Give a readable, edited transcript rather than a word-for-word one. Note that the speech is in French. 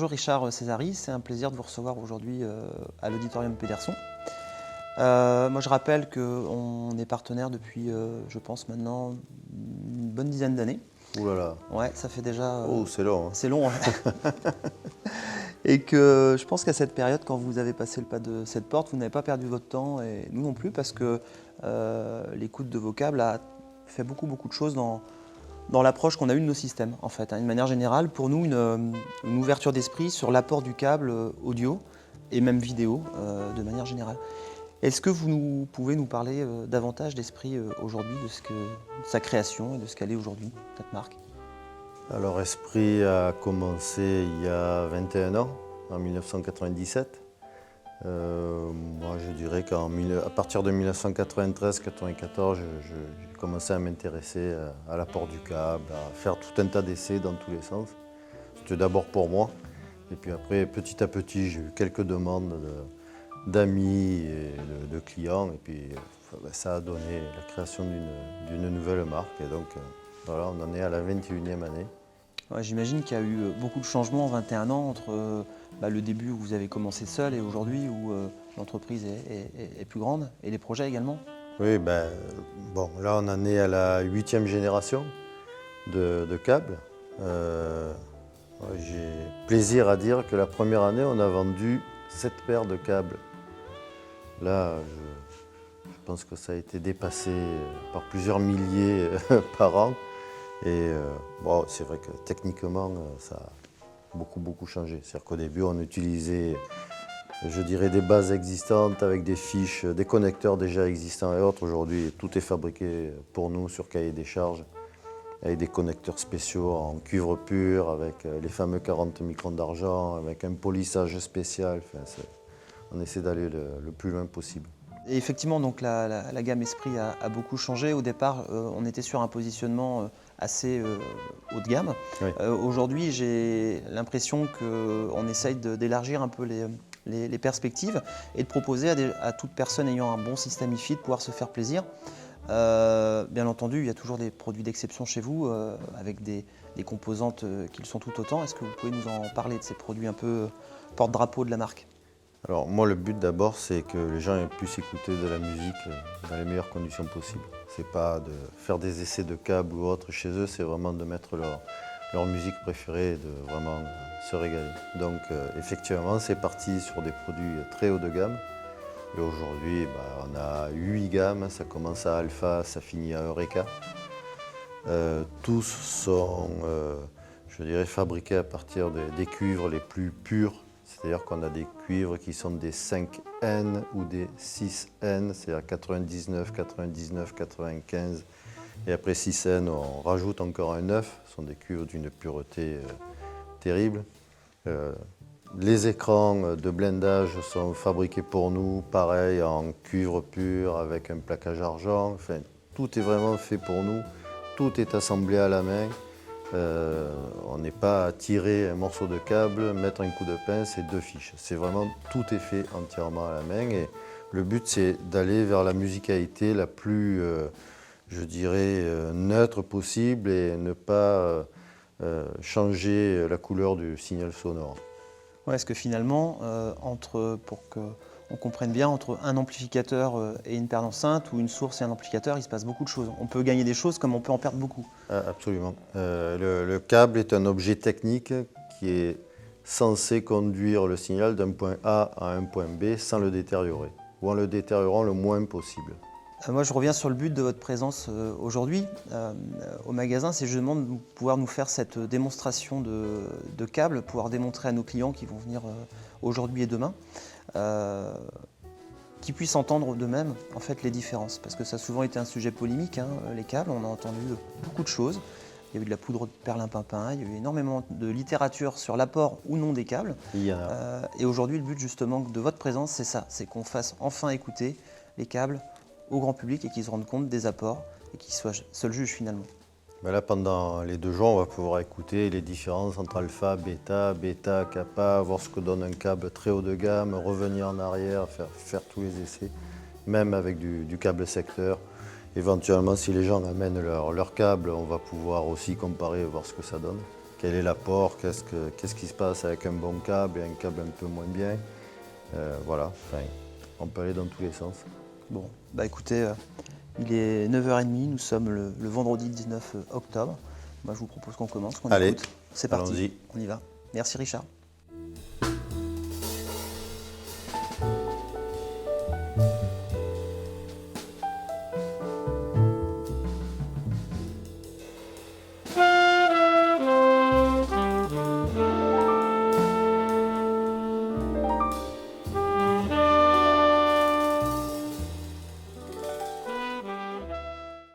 bonjour Richard Césari, c'est un plaisir de vous recevoir aujourd'hui à l'Auditorium Pederson. Moi je rappelle qu'on est partenaire depuis, je pense maintenant, une bonne dizaine d'années. Ouh là là. Ouais, ça fait déjà... Oh, c'est long. Hein. C'est long, ouais. Et que je pense qu'à cette période, quand vous avez passé le pas de cette porte, vous n'avez pas perdu votre temps, et nous non plus, parce que l'écoute de vos câbles a fait beaucoup de choses dans l'approche qu'on a eue de nos systèmes, en fait. D'une manière générale, pour nous, une ouverture d'esprit sur l'apport du câble audio et même vidéo, de manière générale. Est-ce que vous pouvez nous parler davantage d'Esprit aujourd'hui, de sa création et de ce qu'elle est aujourd'hui, cette marque? Alors, Esprit a commencé il y a 21 ans, en 1997. Moi, je dirais qu'à partir de 1993-94, j'ai commencé à m'intéresser à l'apport du câble, à faire tout un tas d'essais dans tous les sens. C'était d'abord pour moi, et puis après, petit à petit, j'ai eu quelques demandes d'amis et de clients, et puis ça a donné la création d'une nouvelle marque. Et donc, voilà, on en est à la 21e année. Ouais, j'imagine qu'il y a eu beaucoup de changements en 21 ans entre le début où vous avez commencé seul et aujourd'hui où l'entreprise est plus grande et les projets également. Oui, bon, là on en est à la 8e génération de câbles. J'ai plaisir à dire que la première année, on a vendu 7 paires de câbles. Là, je pense que ça a été dépassé par plusieurs milliers par an. Et bon, c'est vrai que techniquement, ça a beaucoup changé. C'est-à-dire qu'au début, on utilisait, je dirais, des bases existantes avec des fiches, des connecteurs déjà existants et autres. Aujourd'hui, tout est fabriqué pour nous sur cahier des charges, avec des connecteurs spéciaux en cuivre pur, avec les fameux 40 microns d'argent, avec un polissage spécial. Enfin, on essaie d'aller le plus loin possible. Et effectivement, donc la gamme Esprit a beaucoup changé. Au départ, on était sur un positionnement assez haut de gamme. Oui. Aujourd'hui, j'ai l'impression qu'on essaye d'élargir un peu les perspectives et de proposer à toute personne ayant un bon système hi-fi de pouvoir se faire plaisir. Bien entendu, il y a toujours des produits d'exception chez vous, avec des composantes qui le sont tout autant. Est-ce que vous pouvez nous en parler de ces produits un peu porte-drapeau de la marque? Alors moi, le but d'abord, c'est que les gens puissent écouter de la musique dans les meilleures conditions possibles. C'est pas de faire des essais de câbles ou autre chez eux, c'est vraiment de mettre leur musique préférée et de vraiment se régaler. Donc effectivement, c'est parti sur des produits très haut de gamme. Et aujourd'hui, on a 8 gammes, ça commence à Alpha, ça finit à Eureka. Tous sont, je dirais, fabriqués à partir des cuivres les plus purs. C'est-à-dire qu'on a des cuivres qui sont des 5N ou des 6N, c'est-à-dire 99, 99, 95. Et après 6N, on rajoute encore un 9. Ce sont des cuivres d'une pureté terrible. Les écrans de blindage sont fabriqués pour nous, pareil, en cuivre pur, avec un plaquage argent. Enfin, tout est vraiment fait pour nous. Tout est assemblé à la main. On n'est pas à tirer un morceau de câble, mettre un coup de pince et 2 fiches. C'est vraiment, tout est fait entièrement à la main. Et le but, c'est d'aller vers la musicalité la plus, je dirais, neutre possible et ne pas changer la couleur du signal sonore. Ouais, est-ce que finalement, pour qu'on comprenne bien, entre un amplificateur et une paire d'enceintes ou une source et un amplificateur, il se passe beaucoup de choses. On peut gagner des choses comme on peut en perdre beaucoup. Absolument. Le câble est un objet technique qui est censé conduire le signal d'un point A à un point B sans le détériorer, ou en le détériorant le moins possible. Moi, je reviens sur le but de votre présence aujourd'hui au magasin, c'est justement de pouvoir nous faire cette démonstration de câbles, pouvoir démontrer à nos clients qui vont venir aujourd'hui et demain, qui puissent entendre d'eux-mêmes en fait les différences, parce que ça a souvent été un sujet polémique, hein, les câbles. On a entendu beaucoup de choses. Il y a eu de la poudre de perlimpinpin, il y a eu énormément de littérature sur l'apport ou non des câbles. Il y en a. Et aujourd'hui, le but justement de votre présence, c'est ça, c'est qu'on fasse enfin écouter les câbles au grand public et qu'ils se rendent compte des apports et qu'ils soient seuls juges finalement. Là, pendant les 2 jours, on va pouvoir écouter les différences entre alpha, bêta, kappa, voir ce que donne un câble très haut de gamme, revenir en arrière, faire tous les essais, même avec du câble secteur. Éventuellement, si les gens amènent leur câble, on va pouvoir aussi comparer et voir ce que ça donne. quel est l'apport, qu'est-ce qui se passe avec un bon câble et un câble un peu moins bien. Voilà, enfin, on peut aller dans tous les sens. Bon, bah écoutez, il est 9h30, nous sommes le vendredi 19 octobre. Moi, je vous propose qu'on commence, qu'on Allez, écoute. C'est parti, allons-y. on y va. Merci Richard.